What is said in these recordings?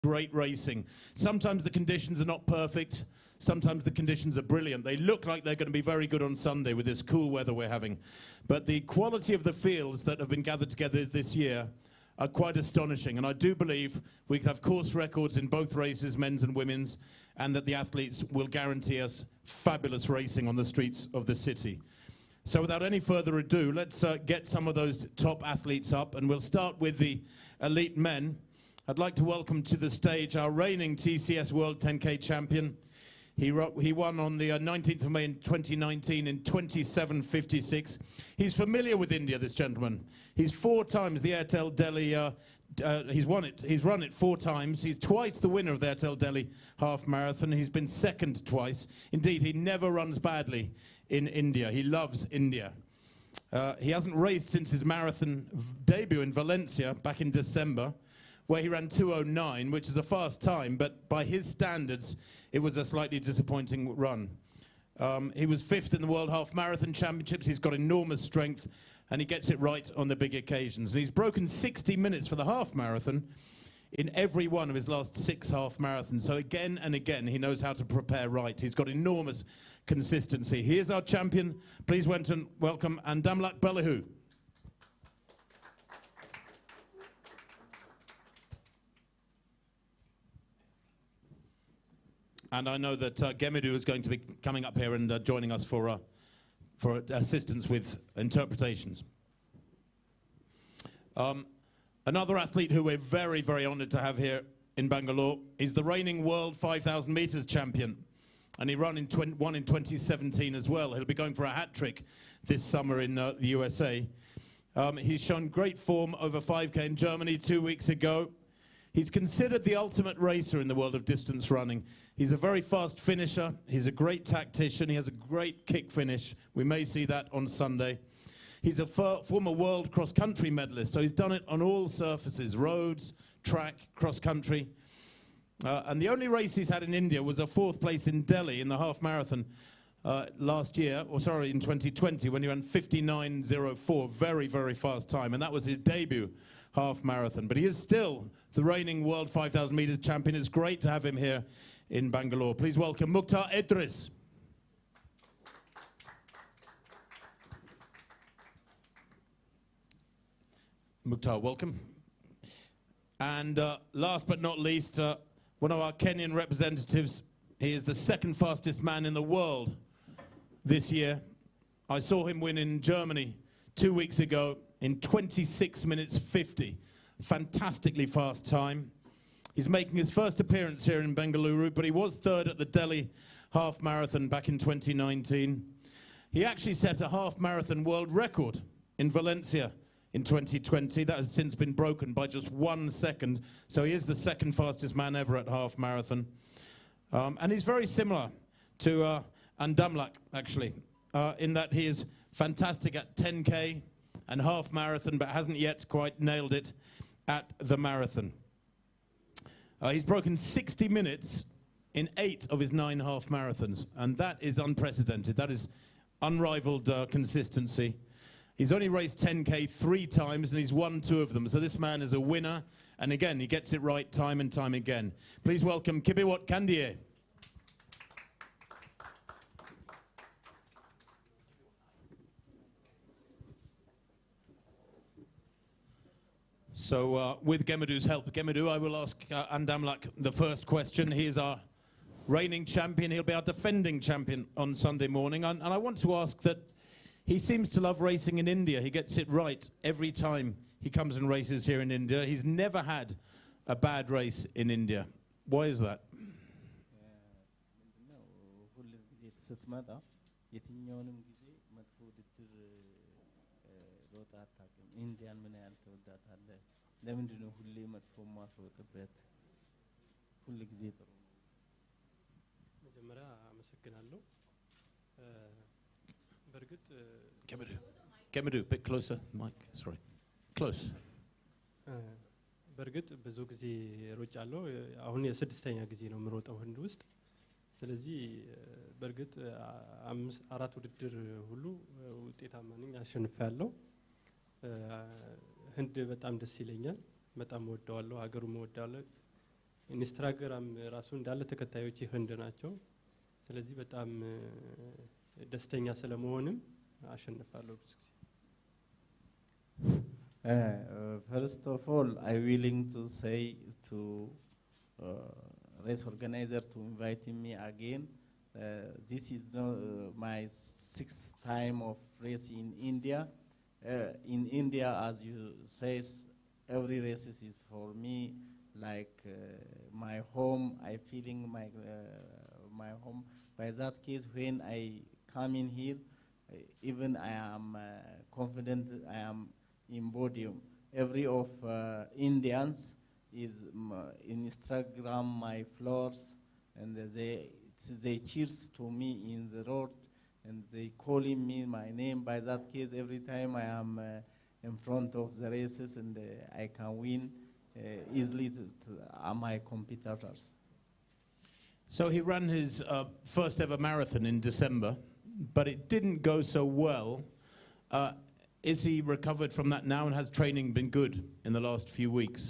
great racing. Sometimes the conditions are not perfect. Sometimes the conditions are brilliant. They look like they're going to be very good on Sunday with this cool weather we're having. But the quality of the fields that have been gathered together this year are quite astonishing. And I do believe we could have course records in both races, men's and women's, and that the athletes will guarantee us fabulous racing on the streets of the city. So without any further ado, let's get some of those top athletes up, and we'll start with the elite men. I'd like to welcome to the stage our reigning TCS World 10K champion. He won on the 19th of May in 2019 in 27.56. He's familiar with India, this gentleman. He's 4 times the Airtel Delhi, he's run it 4 times. He's twice the winner of the Airtel Delhi half marathon. He's been second twice. Indeed, he never runs badly in India. He loves India. He hasn't raced since his marathon debut in Valencia back in December, where he ran 2:09, which is a fast time, but by his standards, it was a slightly disappointing run. He was 5th in the World Half Marathon Championships. He's got enormous strength, and he gets it right on the big occasions. And he's broken 60 minutes for the half marathon in every one of his last 6 half marathons. So again and again, he knows how to prepare right. He's got enormous consistency. He is our champion. Please welcome Andamlak Ballahu. And I know that Gemedu is going to be coming up here and joining us for assistance with interpretations. Another athlete who we're very, very honored to have here in Bangalore is the reigning world 5,000 meters champion. And he won in 2017 as well. He'll be going for a hat trick this summer in the USA. He's shown great form over 5K in Germany 2 weeks ago. He's considered the ultimate racer in the world of distance running. He's a very fast finisher. He's a great tactician. He has a great kick finish. We may see that on Sunday. He's a former world cross-country medalist, so he's done it on all surfaces, roads, track, cross-country. And the only race he's had in India was a 4th place in Delhi in the half marathon last year, or sorry, in 2020, when he ran 59.04, very, very fast time, and that was his debut half marathon. But he is still the reigning world 5,000 meters champion. It's great to have him here in Bangalore. Please welcome Mukhtar Idris. Mukhtar, welcome. And last but not least, one of our Kenyan representatives. He is the 2nd fastest man in the world this year. I saw him win in Germany 2 weeks ago in 26 minutes 50. Fantastically fast time. He's making his first appearance here in Bengaluru, but he was 3rd at the Delhi half marathon back in 2019. He actually set a half marathon world record in Valencia in 2020. That has since been broken by just 1 second. So he is the 2nd fastest man ever at half marathon. And he's very similar to Andamlak, actually, in that he is fantastic at 10K and half marathon, but hasn't yet quite nailed it at the marathon. He's broken 60 minutes in 8 of his 9 half marathons, and that is unprecedented. That is unrivaled consistency. He's only raced 10K 3 times, and he's won 2 of them. So this man is a winner, and again, he gets it right time and time again. Please welcome Kibiwot Kandie. So with Gemedu's help, Gemedu, I will ask Andamlak the first question. He is our reigning champion. He'll be our defending champion on Sunday morning. And I want to ask that he seems to love racing in India. He gets it right every time he comes and races here in India. He's never had a bad race in India. Why is that? Gemedu, a bit closer, Mike, sorry. Close. በርግጥ ብዙ ጊዜ ሮጫለሁ አሁን የ6ኛ ጊዜ ነው የምሮጠው ህንድ ውስጥ ስለዚህ በርግጥ 4 ውድድር ሁሉ ውጤታማ ነኝ አሸንፋለሁ ህንድ በጣም ደስ ይለኛል በጣም ወደዋለሁ ሀገሩን ወደዋለሁ ኢንስታግራም ራሱ እንዳለ ተከታዮች ህንድ ናቸው። ስለዚህ በጣም ደስተኛ ስለመሆንም አሸንፋለሁ ብዙ ጊዜ። First of all, I'm willing to say to race organizer to invite me again. This is my 6th time of race in India. In India, as you say, every race is for me like my home. I feeling my home. By that case, when I come in here, even I am confident I am in podium. Every of Indians is in Instagram my floors, and they cheers to me in the road, and they calling me my name. By that case, every time I am in front of the races, and I can win easily to my competitors. So he ran his first ever marathon in December, but it didn't go so well. Is he recovered from that now, and has training been good in the last few weeks?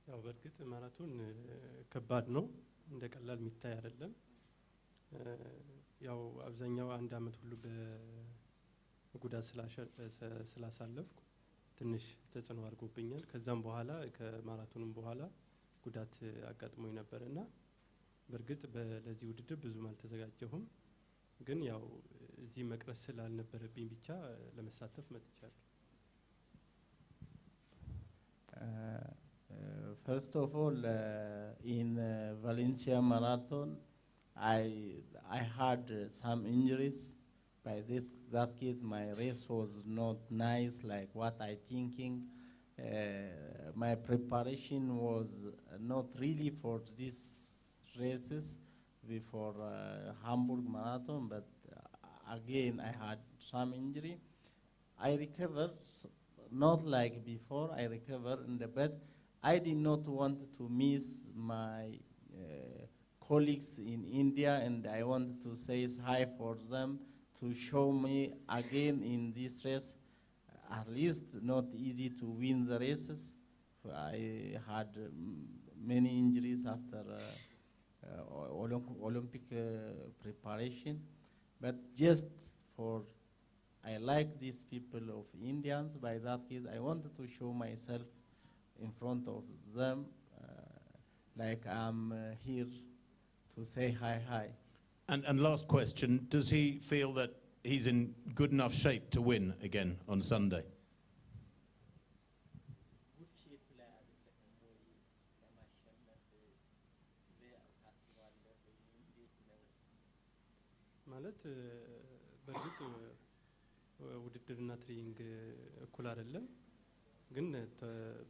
ያው በርግጥ ማራቶን ከባድ ነው፣ እንደ ቀላል የሚታይ አይደለም። ያው አብዛኛው አንድ አመት ሁሉ በጉዳት ስላሳለፍኩ ትንሽ ተጽዕኖ አድርጎብኛል። ከዛም በኋላ ከማራቶንም በኋላ ጉዳት አጋጥሞኝ ነበርና በርግጥ ለዚህ ውድድር ብዙም አልተዘጋጀሁም። ግን ያው እዚህ መቅረስ ስላልነበረብኝ ብቻ ለመሳተፍ መጥቻለሁ። First of all, in Valencia Marathon, I had some injuries. By that case, my race was not nice like what I thinking. My preparation was not really for these races before Hamburg Marathon, but again I had some injury. I recovered, not like before. I recovered in the bed. I did not want to miss my colleagues in India, and I wanted to say hi for them to show me again in this race. At least not easy to win the races. I had many injuries after Olympic preparation, but just for I like these people of Indians. By that case, I wanted to show myself in front of them, like I'm here to say hi. And last question, does he feel that he's in good enough shape to win again on Sunday? ማለት በርግጥ ውድድርና ትሬኒንግ እኩል አይደለም። ግን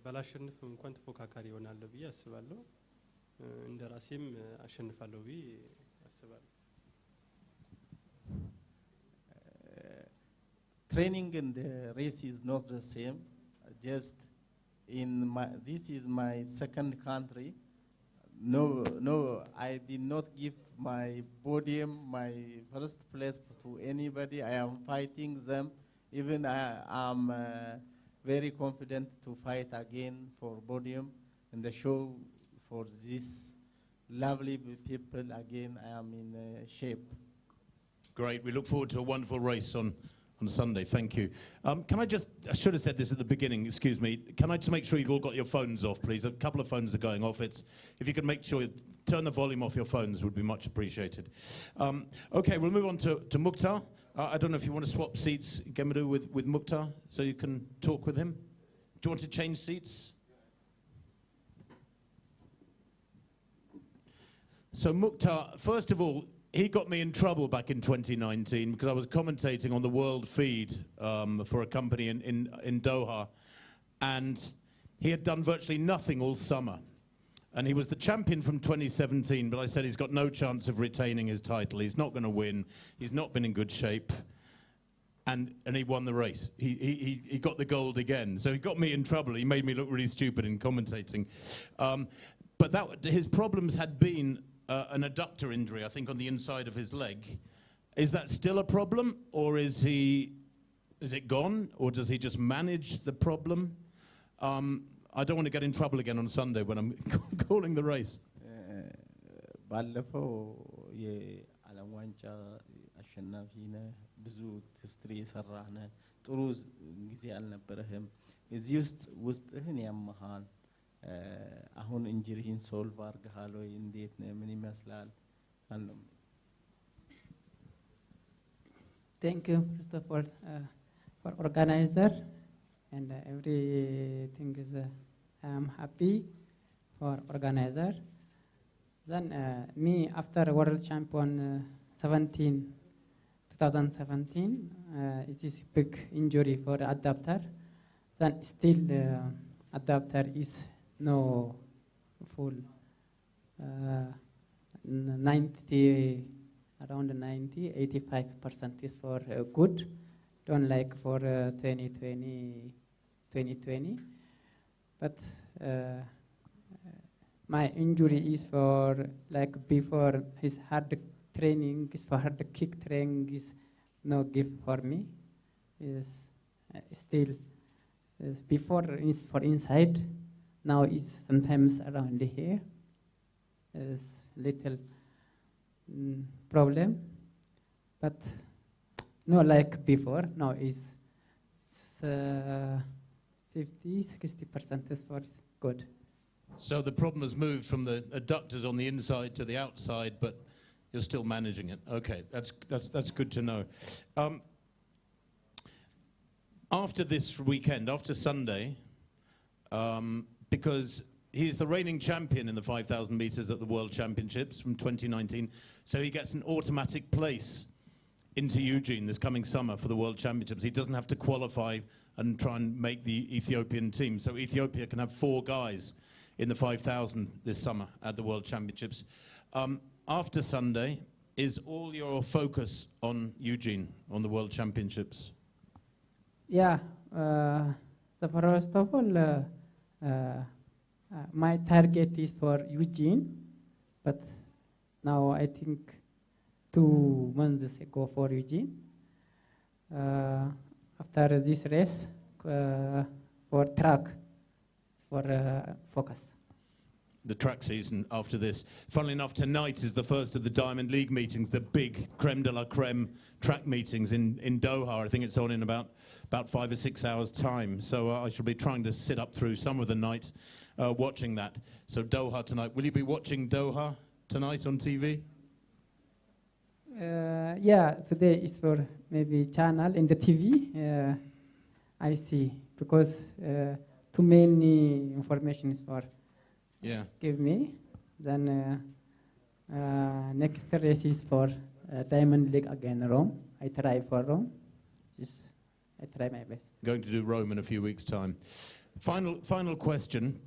ባላሸንፍ እንኳን ተፎካካሪ ይሆናለሁ ብዬ አስባለሁ። እንደ ራሴም አሸንፋለሁ ብዬ አስባለሁ። Training and the race is not the same. Just this is my second country. No, I did not give my podium, my first place to anybody. I am fighting them. Even I am very confident to fight again for podium and the show for these lovely people again. I am in shape. Great. We look forward to a wonderful race on Sunday. Thank you. Can I should have said this at the beginning, excuse me. Can I just make sure you've all got your phones off, please? A couple of phones are going off. If you could make sure you turn the volume off your phones would be much appreciated. Okay, we'll move on to Mukhtar. I don't know if you want to swap seats, Gemadu, with Mukhtar, so you can talk with him. Do you want to change seats? So Mukhtar, first of all, he got me in trouble back in 2019 because I was commentating on the world feed for a company in Doha, and he had done virtually nothing all summer. And he was the champion from 2017, but I said he's got no chance of retaining his title. He's not going to win. He's not been in good shape. and he won the race. He got the gold again. So he got me in trouble. He made me look really stupid in commentating. But his problems had been an adductor injury, I think, on the inside of his leg. Is that still a problem, or is it gone, or does he just manage the problem? I don't want to get in trouble again on Sunday when I'm calling the race. ባለፈው የዓለም ዋንጫ አሸናፊ ነህ፣ ብዙ ትስትሪ የሰራህ ነህ፣ ጥሩ ጊዜ አልነበረህም። እዚህ ውስጥህን ያመሃል። አሁን ኢንጁሪህን ሶልቭ አድርገሃል ወይ? እንዴት ነው? ምን ይመስላል? አለም Thank you, first of all, for organizer, and everything is. I am happy for organizer. Then me, after World Champion 2017, it is big injury for the adapter. Then still adapter is no full 90. Around 85% is for good, don't like for 2020. But my injury is for like before his hard training, is for hard kick training is no give for me. Is still before is for inside, now is sometimes around here. Is little problem, but no like before. Now is 50-60% is for good. So the problem has moved from the adductors on the inside to the outside, but you're still managing it. Okay, that's good to know. After this weekend, after Sunday, because he's the reigning champion in the 5,000 meters at the World Championships from 2019, so he gets an automatic place into Eugene this coming summer for the World Championships. He doesn't have to qualify and try and make the Ethiopian team. So Ethiopia can have 4 guys in the 5,000 this summer at the World Championships. After Sunday, is all your focus on Eugene, on the World Championships? Yeah, so first of all, my target is for Eugene, but now I think 2 months ago for Eugene. After this race, for track, for focus. The track season after this. Funnily enough, tonight is the first of the Diamond League meetings, the big creme de la creme track meetings in Doha. I think it's on in about 5 or 6 hours' time. So I shall be trying to sit up through some of the night watching that. So Doha tonight. Will you be watching Doha tonight on TV? Yeah, today is for maybe channel in the TV. I see, because too many information is for give me. Then next race is for Diamond League again, Rome. I try for Rome. I try my best. Going to do Rome in a few weeks' time. Final question.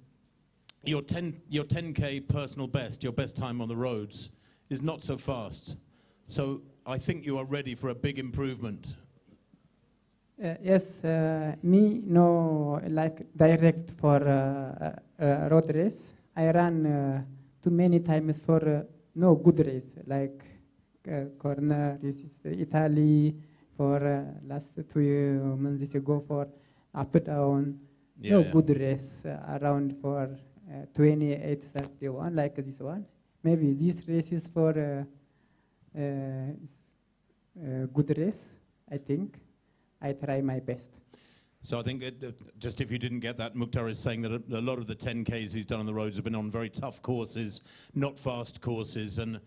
Your 10K personal best, your best time on the roads, is not so fast. So I think you are ready for a big improvement. Yes, me no like direct for road race. I ran too many times for no good race, like corner races, Italy for last 2 months ago for up down. No good race around for 28-31 like this one. Maybe this race is for good race, I think. I try my best. So I think, just if you didn't get that, Mukhtar is saying that a lot of the 10Ks he's done on the roads have been on very tough courses, not fast courses, and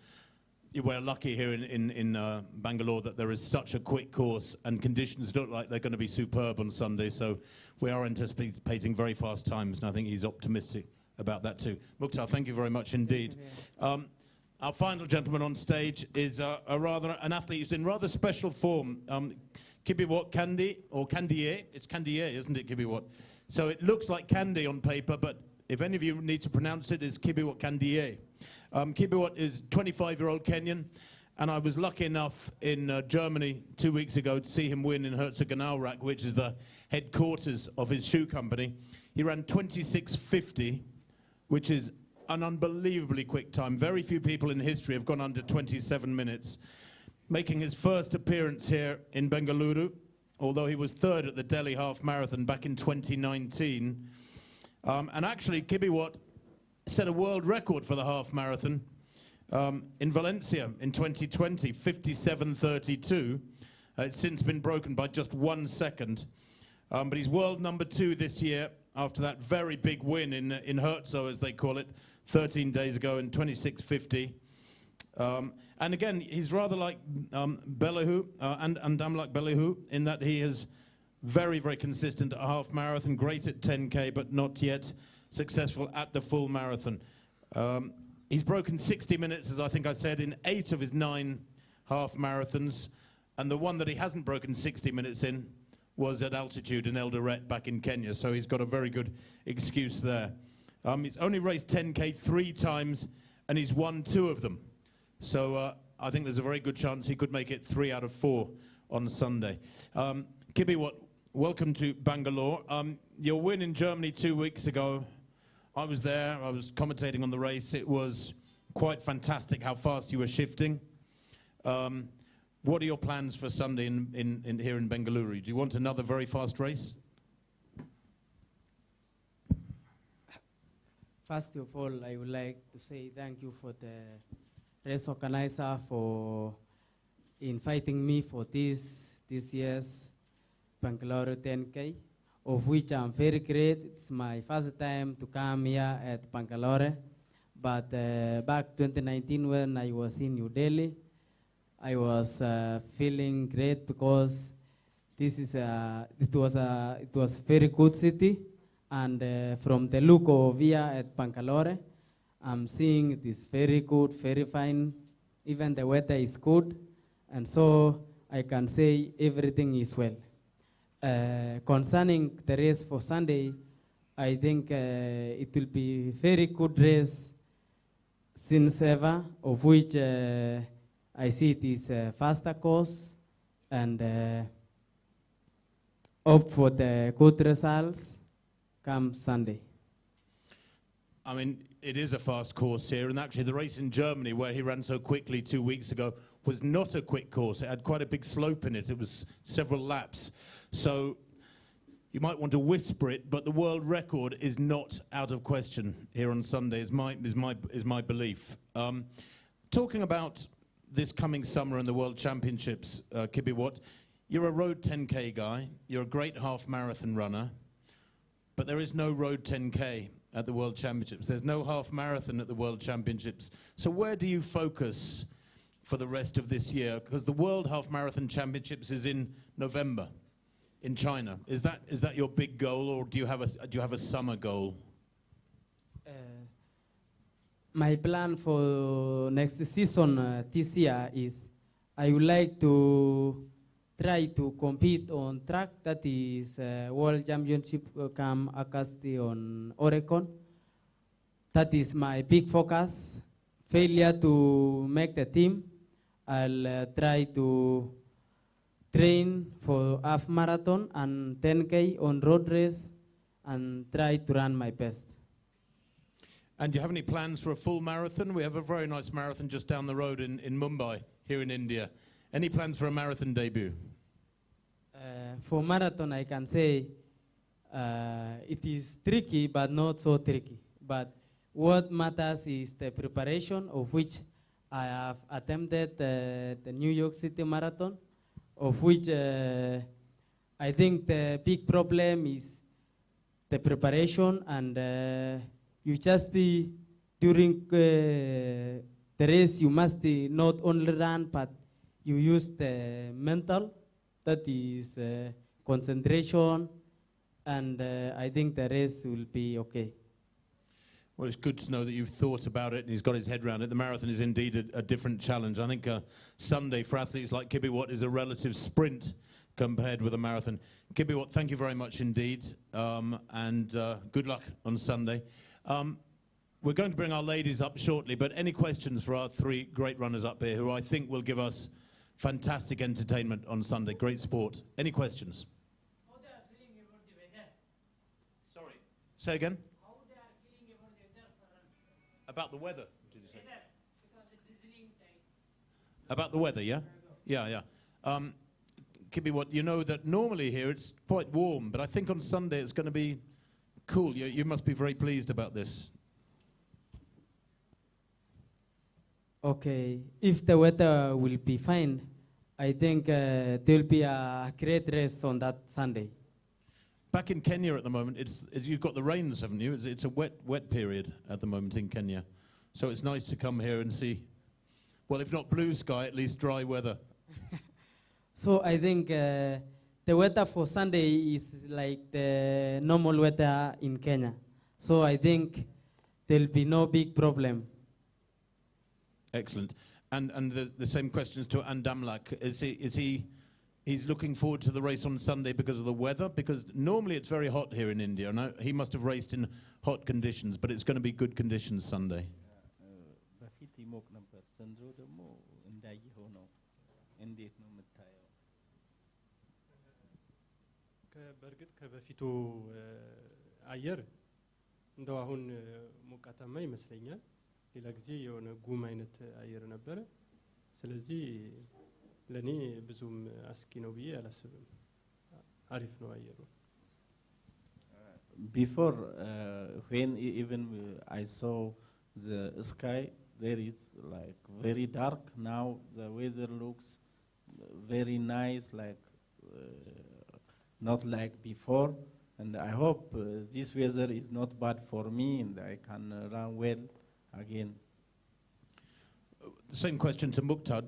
we're lucky here in Bangalore that there is such a quick course and conditions look like they're going to be superb on Sunday, so we are anticipating very fast times, and I think he's optimistic about that too. Mukhtar, thank you very much indeed. Our final gentleman on stage is an athlete who's in rather special form. Kibiwot Kandi, or Kandiye. It's Kandiye, isn't it, Kibiwot? So it looks like Kandi on paper, but if any of you need to pronounce it, it's Kibiwot Kandiye. Kibiwot is 25-year-old Kenyan, And I was lucky enough in Germany 2 weeks ago to see him win in Herzogenaurach, which is the headquarters of his shoe company. He ran 26:50, which is an unbelievably quick time. Very few people in history have gone under 27 minutes. Making his first appearance here in Bengaluru, although he was third at the Delhi Half Marathon back in 2019. And actually, Kibiwot set a world record for the half marathon in Valencia in 2020, 57:32. It's since been broken by just 1 second. But he's world number 2 this year after that very big win in Herzo, as they call it, 13 days ago in 26:50. And again, he's rather like Belihu and Damlak Belihu in that he is very, very consistent at a half marathon, great at 10K, but not yet successful at the full marathon. He's broken 60 minutes, as I think I said, in 8 of his 9 half marathons. And the one that he hasn't broken 60 minutes in was at altitude in Eldoret back in Kenya. So he's got a very good excuse there. He's only raced 10K 3 times, and he's won 2 of them. So I think there's a very good chance he could make it 3 out of 4 on Sunday. Kibiwot, welcome to Bangalore. Your win in Germany 2 weeks ago, I was there, I was commentating on the race. It was quite fantastic how fast you were shifting. What are your plans for Sunday here in Bengaluru? Do you want another very fast race? First of all, I would like to say thank you for the race organizer for inviting me for this year's Bangalore 10K, of which I'm very great. It's my first time to come here at Bangalore. But back 2019 when I was in New Delhi, I was feeling great because it was a very good city. And from the look of here at Bangalore, I'm seeing it is very good, very fine. Even the weather is good. And so I can say everything is well. Concerning the race for Sunday, I think it will be very good race since ever, of which I see it is a faster course, and hope for the good results come Sunday. I mean, it is a fast course here, and actually the race in Germany where he ran so quickly 2 weeks ago was not a quick course. It had quite a big slope in it. It was several laps. So you might want to whisper it, but the world record is not out of question here on Sunday, is my belief. Talking about this coming summer and the World Championships, Kibiwot, you're a road 10K guy, you're a great half marathon runner, but there is no road 10K at the World Championships. There's no half marathon at the World Championships. So where do you focus for the rest of this year? Because the World Half Marathon Championships is in November in China. Is that your big goal, or do you have a summer goal? My plan for next season this year is I would like to try to compete on track, that is World Championship come August on Oregon. That is my big focus. Failure to make the team, I'll try to train for half marathon and 10K on road race and try to run my best. And do you have any plans for a full marathon? We have a very nice marathon just down the road in Mumbai, here in India. Any plans for a marathon debut? For marathon, I can say it is tricky, but not so tricky. But what matters is the preparation, of which I have attempted the New York City Marathon, of which I think the big problem is the preparation, and you just during the race you must not only run, but you use the mental, that is concentration, and I think the race will be okay. Well, it's good to know that you've thought about it and he's got his head around it. The marathon is indeed a different challenge. I think Sunday for athletes like Kibiwot is a relative sprint compared with a marathon. Kibiwot, thank you very much indeed, and good luck on Sunday. We're going to bring our ladies up shortly, but any questions for our three great runners up here who I think will give us fantastic entertainment on Sunday, great sport. Any questions? How they are feeling about the weather? Sorry. Say again? How they are feeling about the weather for run? About the weather, did you say? Weather, because the drizzling time. About the weather, yeah? Yeah. Kibby, what you know that normally here it's quite warm, but I think on Sunday it's going to be cool. You must be very pleased about this. Okay, if the weather will be fine, I think there will be a great race on that Sunday. Back in Kenya at the moment, you've got the rains, haven't you? It's a wet period at the moment in Kenya. So it's nice to come here and see, well, if not blue sky, at least dry weather. So I think the weather for Sunday is like the normal weather in Kenya. So I think there'll be no big problem. Excellent. And the same questions to Andamlak. He's looking forward to the race on Sunday because of the weather? Because normally it's very hot here in India. And he must have raced in hot conditions, but it's going to be good conditions Sunday. በእርግጥ ከበፊቱ አየር እንደው አሁን ሞቃታማ ይመስለኛል። ሌላ ጊዜ የሆነ ጉም አይነት አየር ነበረ። ስለዚህ ለኔ ብዙም አስኪ ነው ብዬ አላስብም። አሪፍ ነው አየሩ። Before, when even I saw the sky, there is like very dark. Now the weather looks very nice, like not like before. And I hope this weather is not bad for me and I can run well again. The same question to Mukhtar.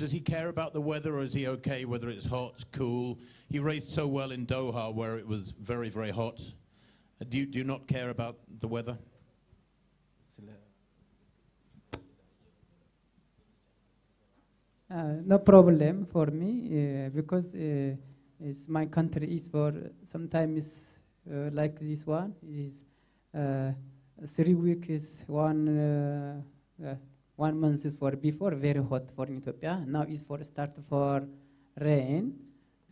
Does he care about the weather, or is he okay whether it's hot, cool? He raced so well in Doha where it was very, very hot. Do you not care about the weather? No problem for me because my country is for sometimes like this one is 3 weeks is 1 month is for before very hot for Ethiopia. Now is for start for rain,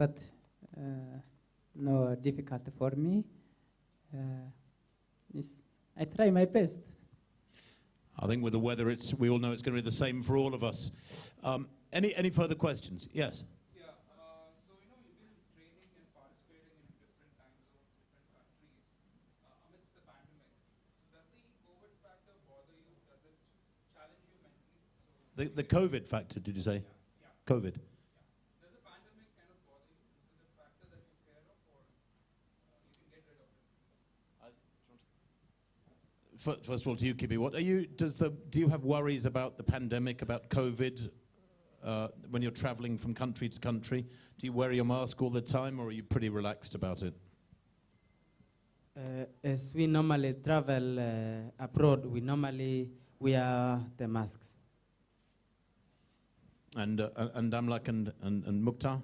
but no difficult for me. I try my best. I think with the weather, we all know it's going to be the same for all of us. Any further questions? Yes. So you've been training and participating in different time zones, different countries amidst the pandemic. So does the COVID factor bother you? Does it challenge you mentally? The COVID factor, did you say? Yeah. COVID. Does the pandemic kind of bother you? Is it a factor that you care of, or you can get rid of it? First of all, to you, Kibby, do you have worries about the pandemic, about COVID, when you're traveling from country to country? Do you wear your mask all the time, or are you pretty relaxed about it? As we normally travel abroad, we normally wear the masks. And Amlak and Mukhtar?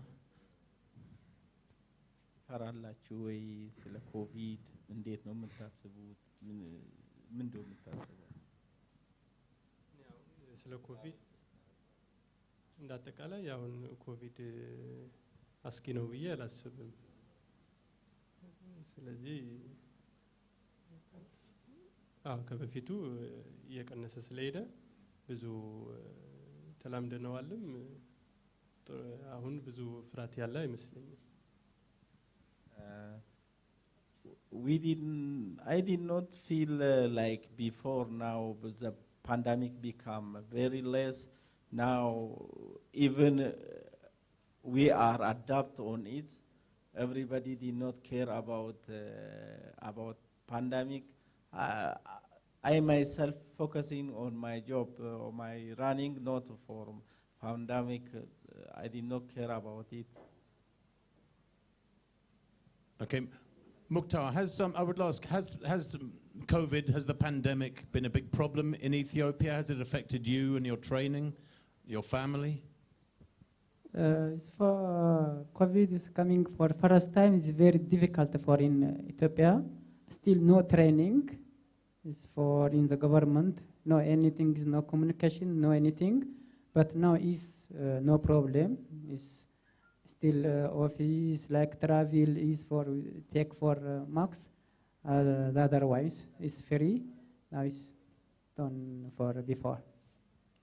ፈራላችሁ ወይ ስለ ኮቪድ እንዴት ነው የምታስቡት? ምን እንደው የምታስቡት? ስለ ኮቪድ እንዳጠቃላይ አሁን ኮቪድ አስኪ ነው ብዬ አላስብም። ስለዚህ ከበፊቱ እየቀነሰ ስለሄደ ብዙ ተላምደነዋልም አሁን ብዙ ፍርሃት ያለ አይመስለኝም። I did not feel like before. Now the pandemic become very less. Now even we are adapt on it. Everybody did not care about pandemic. I myself focusing on my job, on my running, not for pandemic. I did not care about it. Okay. Mukhtar, I would ask, has COVID, has the pandemic been a big problem in Ethiopia? Has it affected you and your training, your family? For COVID is coming for first time. It's very difficult for in Ethiopia. Still no training. It's for in the government. No anything is no communication, no anything. But now is no problem. Is still office like travel is for take for max. The otherwise is free. Now it's done for before.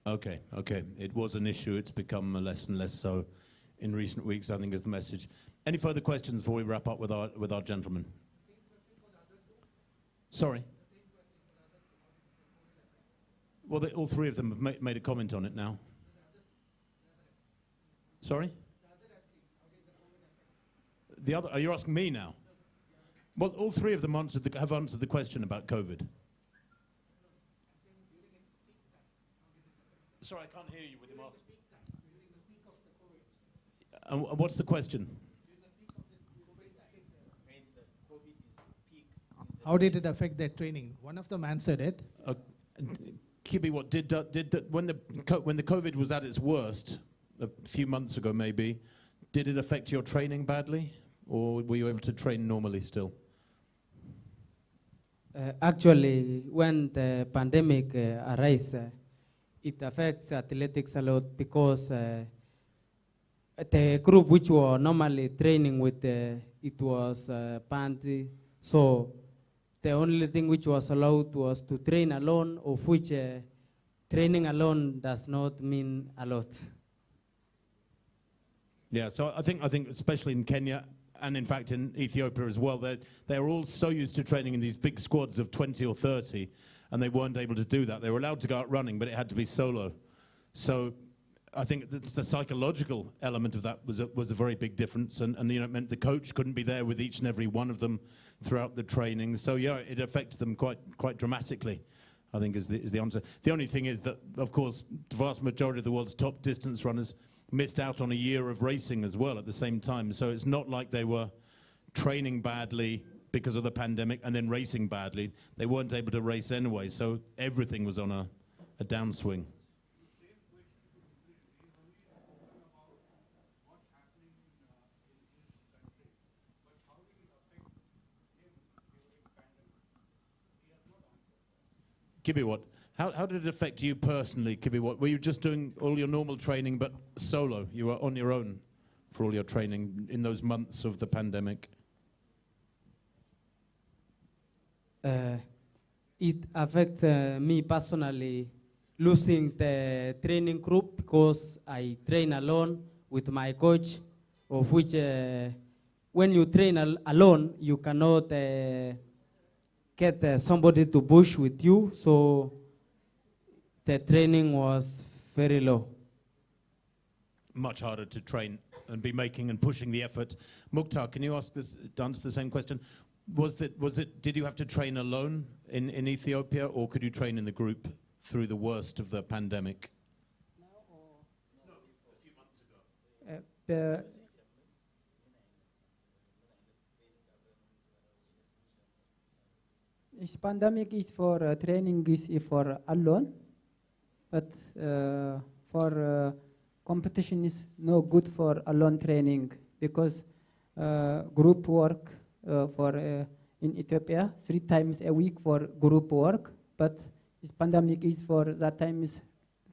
Okay, okay. It was an issue. It's become less and less so in recent weeks, I think, is the message. Any further questions before we wrap up with our gentleman? Sorry? Well, all three of them have made a comment on it now. Sorry? The other, are you asking me now? Well, all three of them have answered the question about COVID. Sorry, I can't hear you with him asking. What's the question? How did it affect their training? One of them answered it. Kibi, what did when the COVID was at its worst a few months ago, maybe, did it affect your training badly, or were you able to train normally still? Actually, when the pandemic arises, it affects athletics a lot because the group which were normally training with, it was banned. So the only thing which was allowed was to train alone, of which training alone does not mean a lot. Yeah, so I think especially in Kenya, and in fact in Ethiopia as well, they're all so used to training in these big squads of 20 or 30, and they weren't able to do that. They were allowed to go out running, but it had to be solo. So I think that's the psychological element of that was a very big difference, and you know, it meant the coach couldn't be there with each and every one of them throughout the training. So yeah, it affected them quite dramatically, I think is the answer. The only thing is that, of course, the vast majority of the world's top distance runners missed out on a year of racing as well at the same time. So it's not like they were training badly because of the pandemic and then racing badly. They weren't able to race anyway, so everything was on a downswing. Kibiwat, how did it affect you personally, Kibiwat? Were you just doing all your normal training but solo? You were on your own for all your training in those months of the pandemic? It affects me personally, losing the training group because I train alone with my coach, of which when you train alone, you cannot get somebody to push with you, so the training was very low. Much harder to train and be making and pushing the effort. Mukhtar, can you answer the same question? Did you have to train alone in Ethiopia, or could you train in the group through the worst of the pandemic? No, a few months ago. This pandemic is for training is for alone, but for competition is no good for alone training because group work for in Ethiopia 3 times a week for group work, but this pandemic is for that time is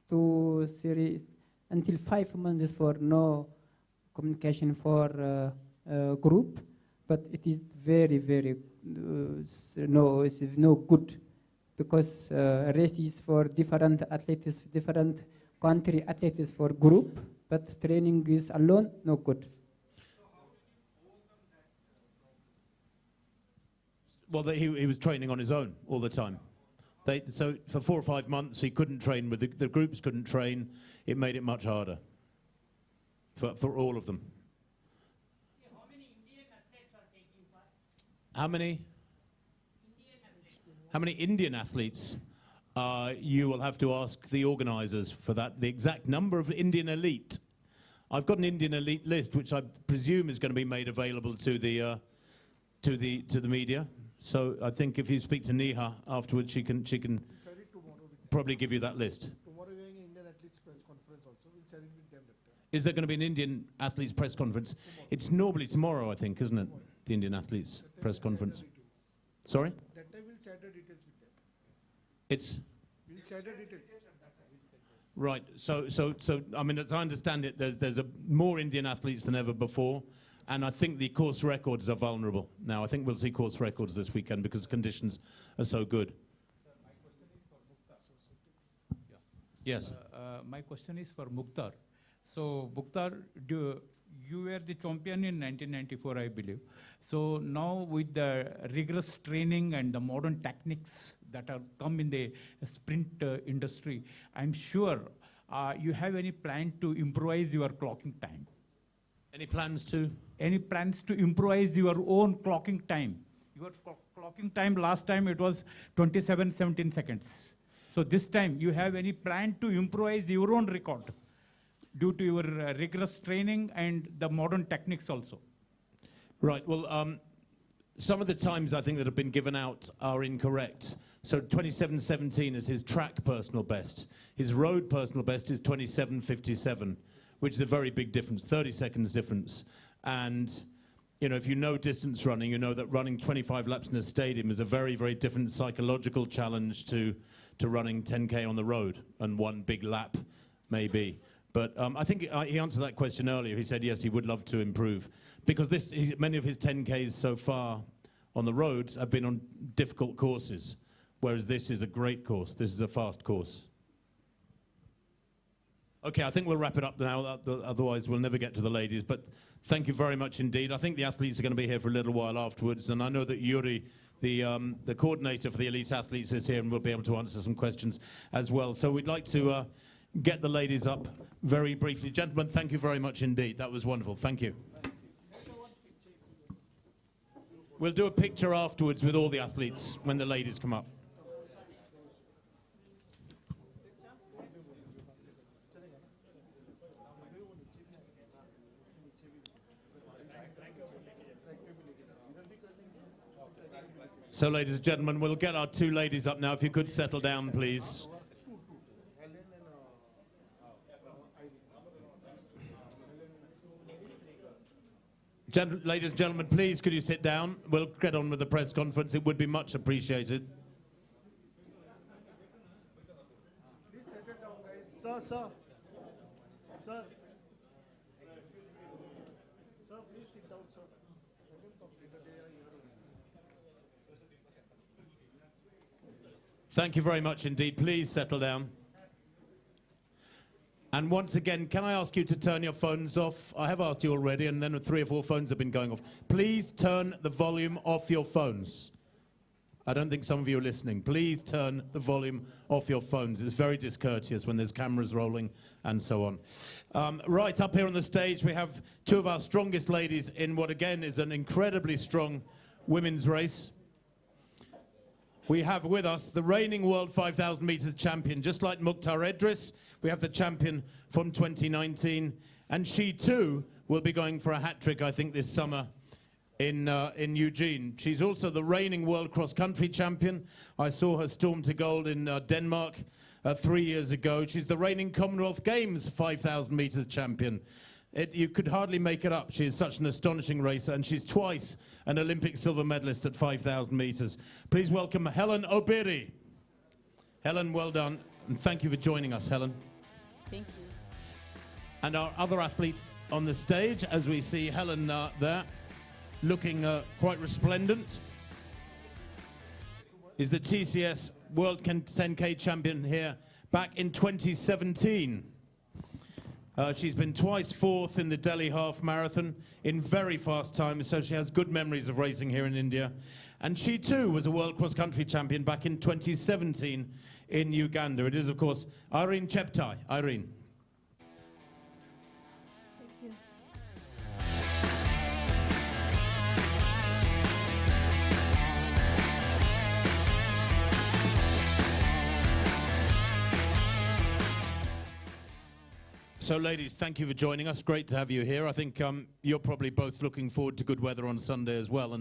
2 series until 5 months for no communication for group, but it is very it's no good because race is for different athletes, different country athletes for group, but training is alone no good. Well, he was training on his own all the time. So for 4 or 5 months, he couldn't train with the groups couldn't train. It made it much harder for all of them. How many Indian athletes are taking part? How many? Indian athletes. How many Indian athletes? You will have to ask the organisers for that. The exact number of Indian elite. I've got an Indian elite list, which I presume is going to be made available to the media. So I think if you speak to Neha afterwards, she can probably give you that list. Tomorrow we are having Indian athletes press conference also. We'll share it with them later. Is there going to be an Indian athletes press conference? Tomorrow. It's normally tomorrow, I think, isn't it? The Indian athletes press conference. Sorry? That time we'll share the details with them. It's We'll share the details. right. So, I mean, as I understand it, there's more Indian athletes than ever before, and I think the course records are vulnerable now. I think we'll see course records this weekend because conditions are so good. Yes. My question is for Mukhtar. So, Mukhtar, you were the champion in 1994, I believe. So now with the rigorous training and the modern techniques that have come in the sprint industry, I'm sure you have any plan to improvise your clocking time? Any plans to? Any plans to improvise your own clocking time? Your clocking time last time it was 27:17 seconds. So this time you have any plan to improvise your own record due to your rigorous training and the modern techniques also? Right. Well, some of the times I think that have been given out are incorrect. So 27:17 is his track personal best. His road personal best is 27:57, which is a very big difference, 30 seconds difference. And you know, if you know distance running, you know that running 25 laps in a stadium is a very, very different psychological challenge to running 10K on the road and one big lap, maybe. But I think he answered that question earlier. He said, yes, he would love to improve. Because many of his 10Ks so far on the roads have been on difficult courses, whereas this is a great course. This is a fast course. Okay, I think we'll wrap it up now, otherwise we'll never get to the ladies. But thank you very much indeed. I think the athletes are going to be here for a little while afterwards, and I know that Yuri, the coordinator for the elite athletes, is here and will be able to answer some questions as well. So we'd like to get the ladies up very briefly. Gentlemen, thank you very much indeed. That was wonderful. Thank you. We'll do a picture afterwards with all the athletes when the ladies come up. So, ladies and gentlemen, we'll get our two ladies up now. If you could settle down, please. Ladies and gentlemen, please, could you sit down? We'll get on with the press conference. It would be much appreciated. Sir. Sir, please sit down, sir. Thank you very much indeed. Please settle down. And once again, can I ask you to turn your phones off? I have asked you already, and then 3 or 4 phones have been going off. Please turn the volume off your phones. I don't think some of you are listening. Please turn the volume off your phones. It's very discourteous when there's cameras rolling and so on. Right up here on the stage, we have 2 of our strongest ladies in what, again, is an incredibly strong women's race. We have with us the reigning World 5,000 meters champion, just like Mukhtar Idris. We have the champion from 2019, and she too will be going for a hat-trick, I think, this summer in Eugene. She's also the reigning world cross-country champion. I saw her storm to gold in Denmark 3 years ago. She's the reigning Commonwealth Games 5,000 meters champion. You could hardly make it up. She is such an astonishing racer, and she's twice an Olympic silver medalist at 5,000 meters. Please welcome Helen Obiri. Helen, well done, and thank you for joining us, Helen. Thank you. And our other athlete on the stage, as we see Helen there, looking quite resplendent, is the TCS World 10K champion here back in 2017. She's been twice 4th in the Delhi Half Marathon in very fast times, so she has good memories of racing here in India. And she too was a world cross-country champion back in 2017 in Uganda. It is, of course, Irene Cheptai. Irene. Thank you. So, ladies, thank you for joining us. Great to have you here. I think you're probably both looking forward to good weather on Sunday as well,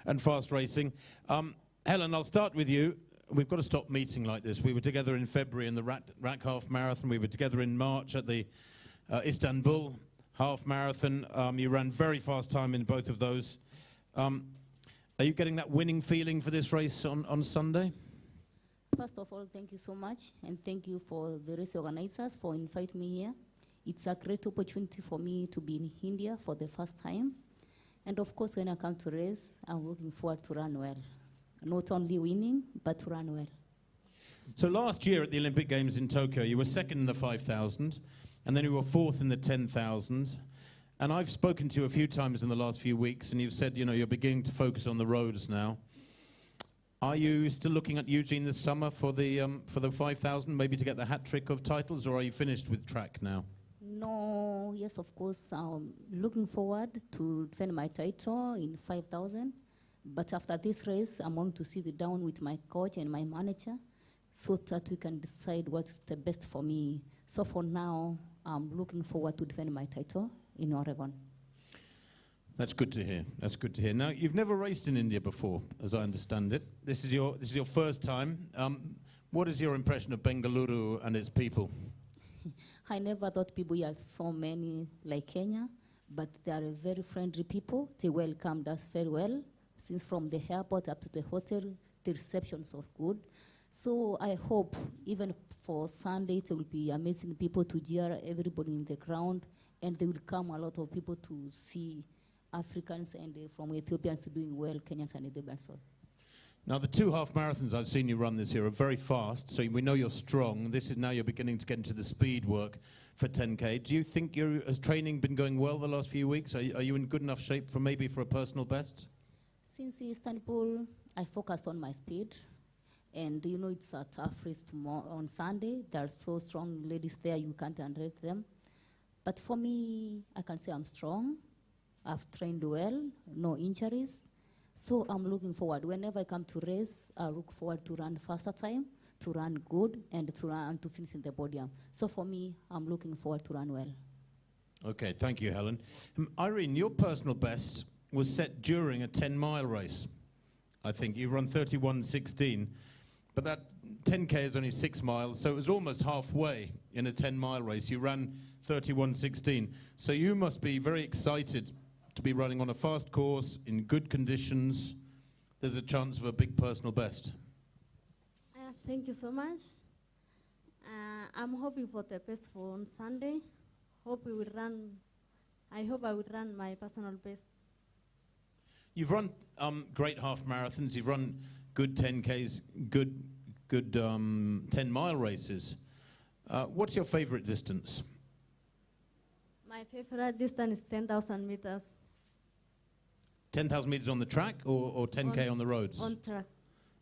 and fast racing. Helen, I'll start with you. We've got to stop meeting like this. We were together in February in the RAK Half Marathon. We were together in March at the Istanbul Half Marathon. You ran very fast time in both of those. Are you getting that winning feeling for this race on Sunday? First of all, thank you so much, and thank you for the race organizers for inviting me here. It's a great opportunity for me to be in India for the first time. And of course, when I come to race, I'm looking forward to run well. Not only winning, but to run well. So last year at the Olympic Games in Tokyo, you were second in the 5,000, and then you were fourth in the 10,000. And I've spoken to you a few times in the last few weeks, and you've said, you know, you're beginning to focus on the roads now. Are you still looking at Eugene this summer for the 5,000, maybe to get the hat trick of titles, or are you finished with track now? No, yes, of course, I'm looking forward to defend my title in 5,000. But after this race, I'm going to sit down with my coach and my manager so that we can decide what's the best for me. So for now, I'm looking forward to defend my title in Oregon. That's good to hear. That's good to hear. Now, you've never raced in India before, as I understand it. This is your first time. What is your impression of Bengaluru and its people? I never thought people are so many like Kenya, but they are very friendly people. They welcomed us very well. Since from the airport up to the hotel, the reception was good. So I hope even for Sunday, there will be amazing people to cheer everybody in the ground, and there will come a lot of people to see Africans and from Ethiopians doing well, Kenyans and Ethiopians. Now, the 2 half marathons I've seen you run this year are very fast, so we know you're strong. This is now you're beginning to get into the speed work for 10K. Do you think has training been going well the last few weeks? Are you in good enough shape for a personal best? Since Istanbul, I focused on my speed. And you know, it's a tough race on Sunday. There are so strong ladies there, you can't underrate them. But for me, I can say I'm strong. I've trained well, no injuries. So I'm looking forward. Whenever I come to race, I look forward to run faster time, to run good, and to finish in the podium. So for me, I'm looking forward to run well. Okay, thank you, Helen. Irene, your personal best was set during a 10-mile race. I think you run 31:16, but that 10K is only 6 miles, so it was almost halfway in a 10-mile race. You ran 31:16, so you must be very excited to be running on a fast course in good conditions. There's a chance of a big personal best. Thank you so much. I'm hoping for the best for on Sunday. I hope I will run my personal best. You've run great half marathons. You've run good 10Ks, good 10-mile races. What's your favorite distance? My favorite distance is 10,000 meters. 10,000 meters on the track or 10K on the roads? On track.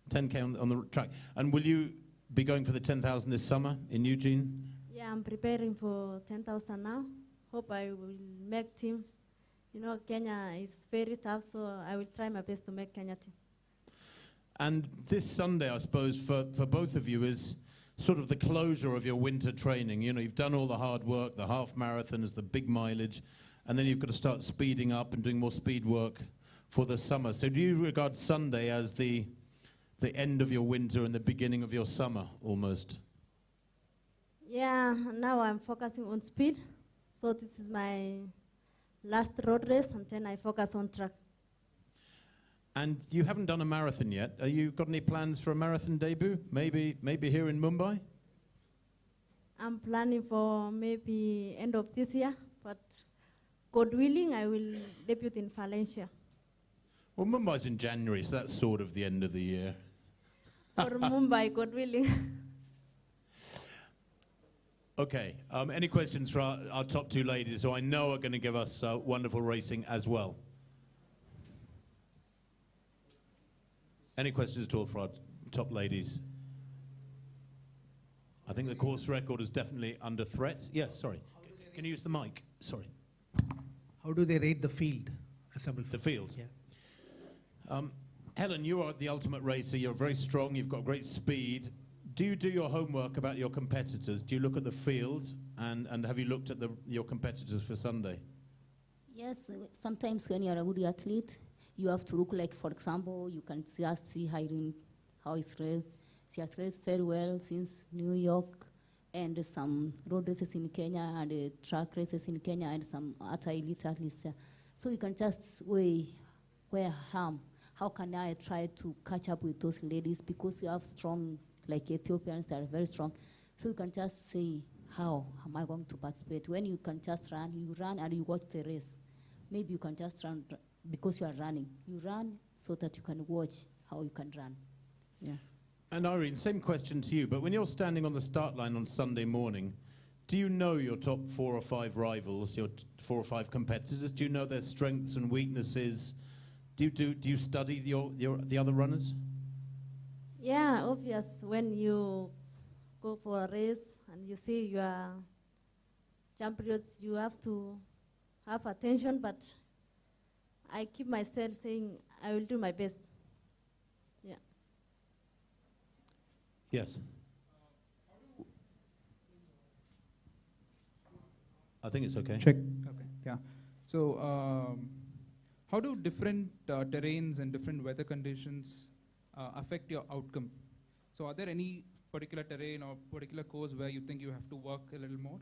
10K on the track. And will you be going for the 10,000 this summer in Eugene? Yeah, I'm preparing for 10,000 now. Hope I will make team. You know, Kenya is very tough, so I will try my best to make Kenya team. And this Sunday, I suppose, for both of you is sort of the closure of your winter training. You know, you've done all the hard work, the half marathons, the big mileage, and then you've got to start speeding up and doing more speed work for the summer. So do you regard Sunday as the end of your winter and the beginning of your summer, almost? Yeah, now I'm focusing on speed. So this is my last road race, and then I focus on track. And you haven't done a marathon yet. Are you got any plans for a marathon debut? Maybe here in Mumbai? I'm planning for maybe end of this year, but God willing, I will debut in Valencia. Well, Mumbai's in January, so that's sort of the end of the year. For Mumbai, God willing. Okay, any questions for our top 2 ladies who I know are going to give us wonderful racing as well? Any questions at all for our top ladies? I think the course record is definitely under threat. Yes, sorry. Can you use the mic? Sorry. How do they rate the field? Assembled the field? Yeah. Helen, you are the ultimate racer. You're very strong. You've got great speed. Do you do your homework about your competitors? Do you look at the field? And have you looked at your competitors for Sunday? Yes, sometimes when you're a good athlete, you have to look like, for example, you can just see Irene, how it's raced. She has raced very well since New York, and some road races in Kenya, and track races in Kenya, and some other elite athletes there. So you can just weigh where I am. How can I try to catch up with those ladies? Because we have strong like Ethiopians, they are very strong. So you can just say, how am I going to participate? When you can just run, you run and you watch the race. Maybe you can just run because you are running. You run so that you can watch how you can run. Yeah. And Irene, same question to you, but when you're standing on the start line on Sunday morning, do you know your top 4 or 5 rivals, your 4 or 5 competitors? Do you know their strengths and weaknesses? Do you study the other runners? Yeah, obvious. When you go for a race and you see your champions, you have to have attention, but I keep myself saying I will do my best. Yeah. Yes. I think it's okay. Check. Okay. Yeah. So, how do different terrains and different weather conditions affect your outcome? So, are there any particular terrain or particular course where you think you have to work a little more?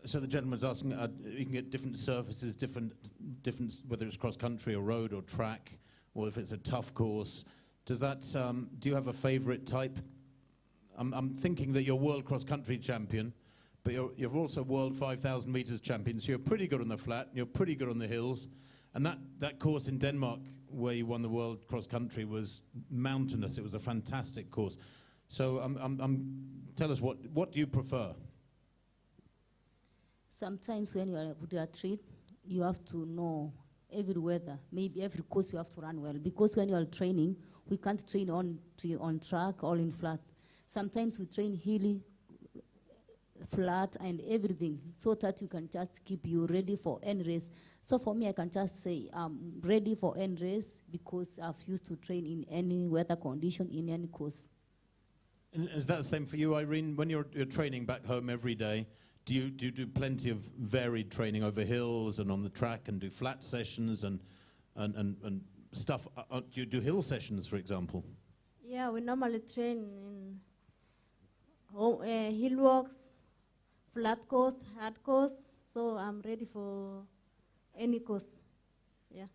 So the gentleman's asking, you can get different surfaces, different, whether it's cross country or road or track, or if it's a tough course. Does that? Do you have a favourite type? I'm thinking that you're world cross country champion, but you're also world 5,000 meters champion. So you're pretty good on the flat, and you're pretty good on the hills, and that course in Denmark where you won the world cross country was mountainous. It was a fantastic course. So tell us, what do you prefer? Sometimes when you are a good athlete, you have to know every weather, maybe every course you have to run well. Because when you are training, we can't train on track or in flat. Sometimes we train hilly, flat, and everything, so that you can just keep you ready for any race. So for me, I can just say I'm ready for any race because I've used to train in any weather condition, in any course. And is that the same for you, Irene? When you're training back home every day, do you do plenty of varied training over hills and on the track, and do flat sessions and stuff? Do you do hill sessions, for example? Yeah, we normally train in hill walks, flat course, hard course. So I'm ready for any course. Yeah.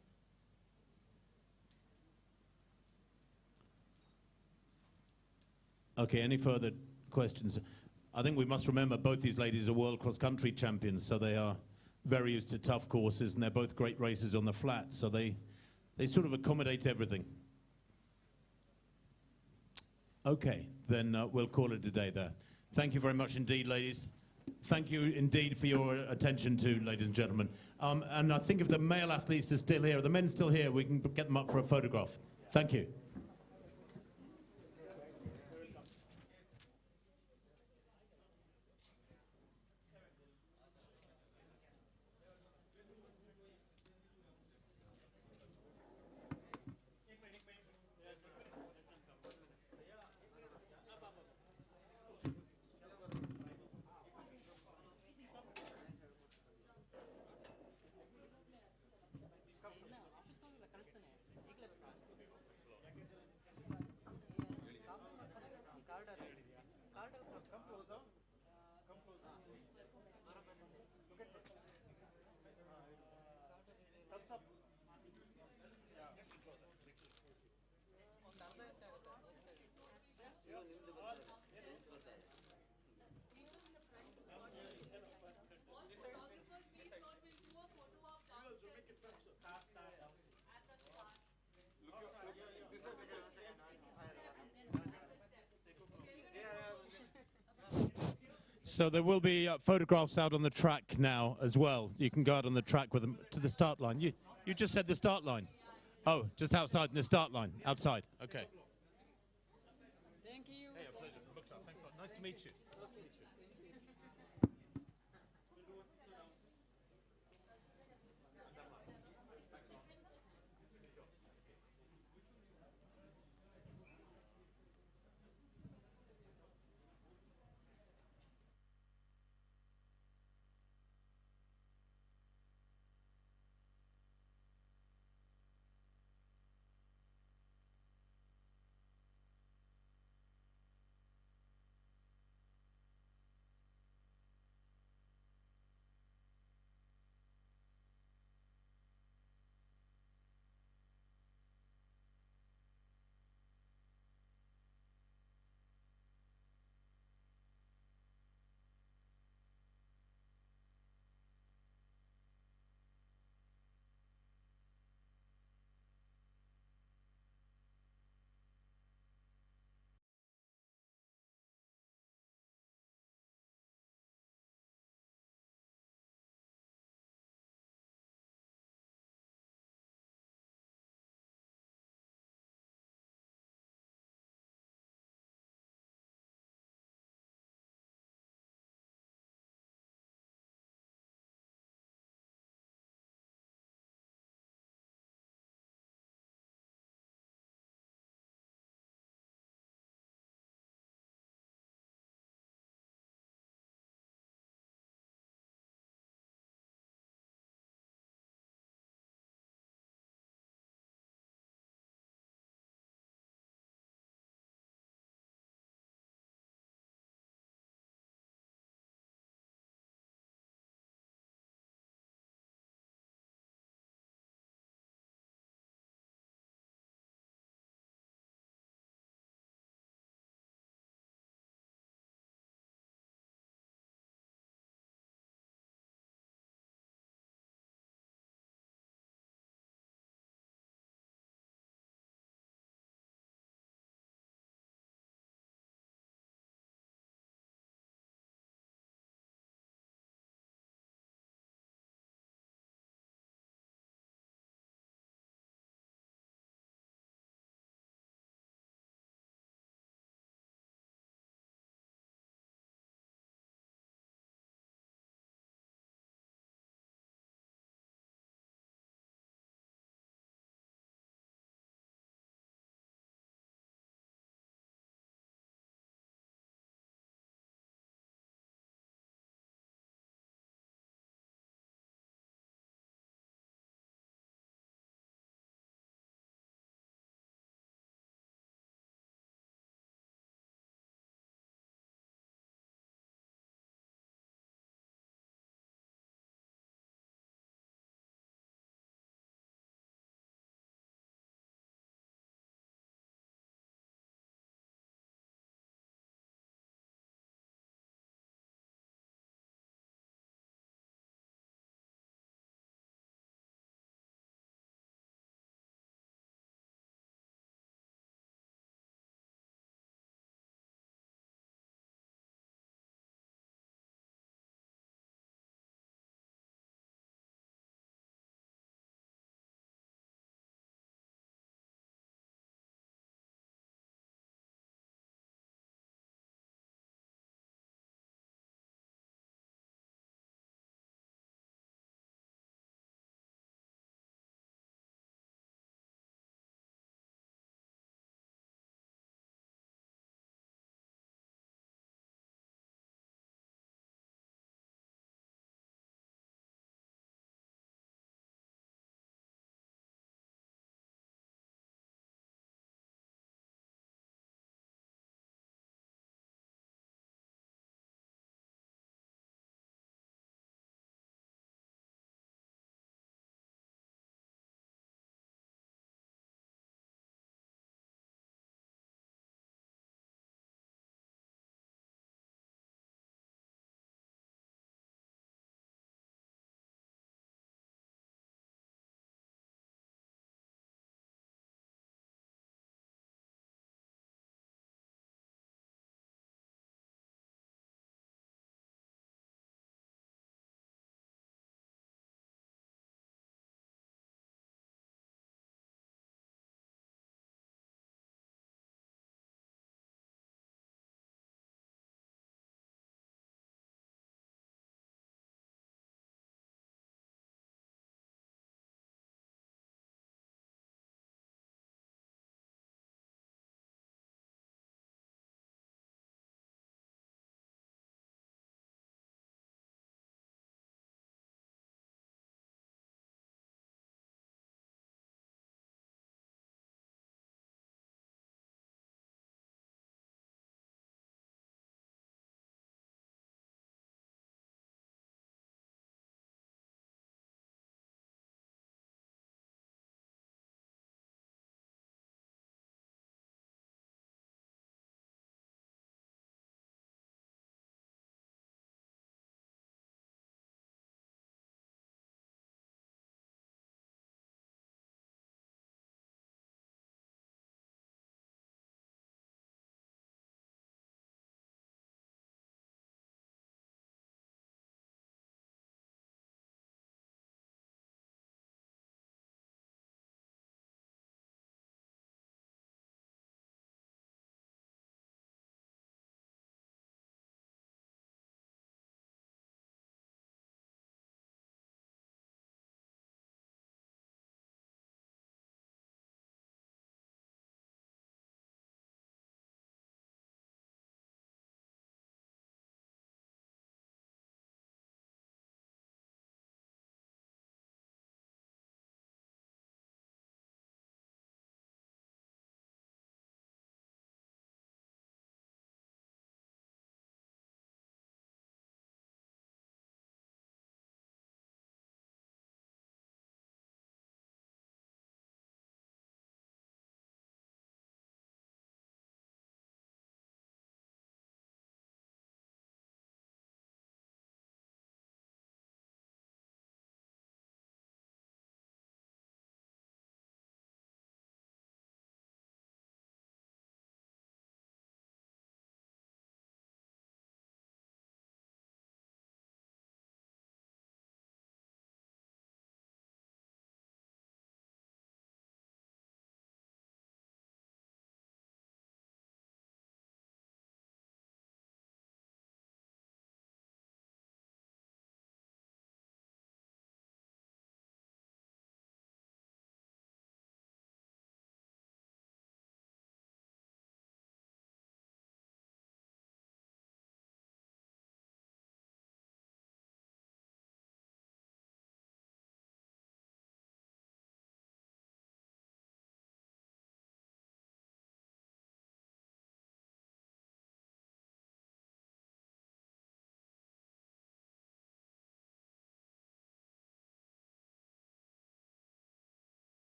Okay, any further questions? I think we must remember both these ladies are world cross-country champions, so they are very used to tough courses, and they're both great racers on the flat, so they sort of accommodate everything. Okay, then we'll call it a day there. Thank you very much indeed, ladies. Thank you indeed for your attention too, ladies and gentlemen. And I think if the male athletes are still here, the men still here, we can get them up for a photograph. Thank you. So there will be photographs out on the track now as well. You can go out on the track with them to the start line. You just said the start line. Oh, just outside the start line. Outside. Okay. Thank you. Hey, a pleasure. Mukhtar, thanks a lot. Nice to meet you.